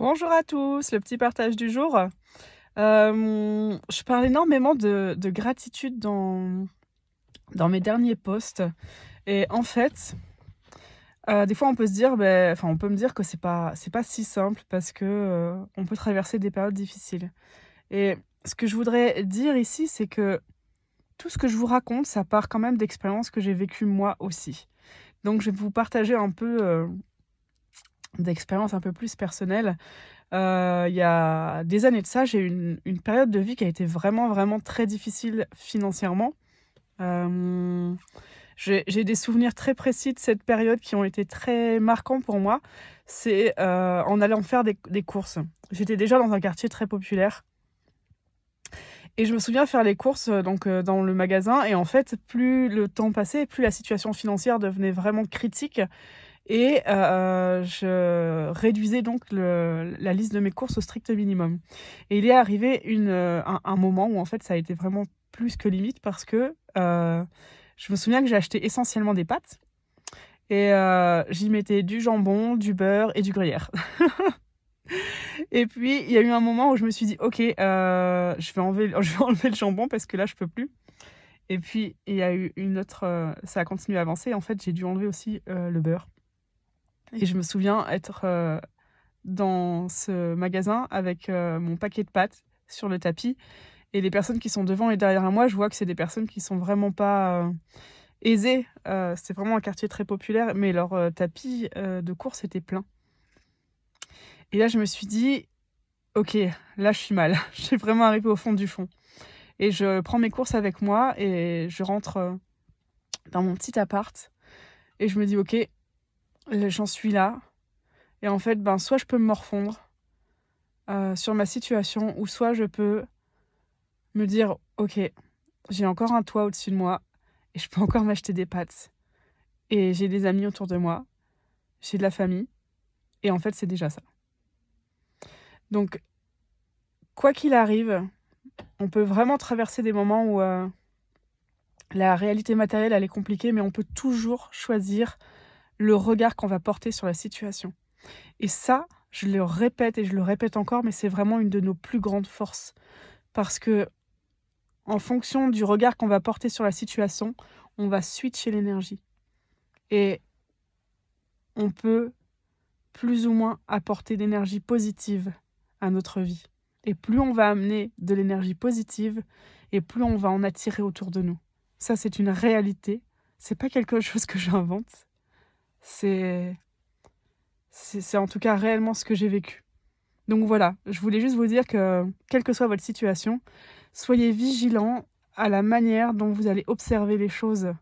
Bonjour à tous, le petit partage du jour. Je parle énormément de gratitude dans mes derniers posts et en fait, des fois on peut se dire, enfin on peut me dire que c'est pas si simple parce que, on peut traverser des périodes difficiles et ce que je voudrais dire ici, c'est que tout ce que je vous raconte, ça part quand même d'expériences que j'ai vécues moi aussi. Donc je vais vous partager un peu, d'expériences un peu plus personnelles. Il y a des années de ça, j'ai eu une période de vie qui a été vraiment, vraiment très difficile financièrement. Hem, j'ai des souvenirs très précis de cette période qui ont été très marquants pour moi. C'est, en allant faire des courses. J'étais déjà dans un quartier très populaire et je me souviens faire les courses, dans le magasin et en fait, plus le temps passait, plus la situation financière devenait vraiment critique et je réduisais donc la liste de mes courses au strict minimum. Et il est arrivé un moment où en fait ça a été vraiment plus que limite parce que, je me souviens que j'ai acheté essentiellement des pâtes et j'y mettais du jambon, du beurre et du gruyère. Et puis il y a eu un moment où je me suis dit: «OK, je vais enlever le jambon parce que là je peux plus». Et puis il y a eu ça a continué à avancer. En fait, j'ai dû enlever aussi, le beurre et je me souviens être, dans ce magasin avec, mon paquet de pâtes sur le tapis et les personnes qui sont devant et derrière moi, je vois que c'est des personnes qui sont vraiment pas, aisées. C'est vraiment un quartier très populaire, mais leur, tapis, de courses était plein et là, je me suis dit: «OK, là, je suis mal». Je suis vraiment arrivée au fond du fond et je prends mes courses avec moi et je rentre, dans mon petit appart et je me dis: «OK, j'en suis là» et en fait, ben, soit je peux me morfondre, sur ma situation ou soit je peux me dire: «OK, j'ai encore un toit au-dessus de moi et je peux encore m'acheter des pâtes et j'ai des amis autour de moi, j'ai de la famille» et en fait, c'est déjà ça. Donc quoi qu'il arrive, on peut vraiment traverser des moments où, la réalité matérielle, elle est compliquée, mais on peut toujours choisir le regard qu'on va porter sur la situation et ça, je le répète et je le répète encore, mais c'est vraiment une de nos plus grandes forces parce que en fonction du regard qu'on va porter sur la situation, on va switcher l'énergie et on peut plus ou moins apporter d'énergie positive à notre vie. Et plus on va amener de l'énergie positive et plus on va en attirer autour de nous. Ça, c'est une réalité. C'est pas quelque chose que j'invente. C'est c'est en tout cas réellement ce que j'ai vécu. Donc voilà, je voulais juste vous dire que, quelle que soit votre situation, soyez vigilants à la manière dont vous allez observer les choses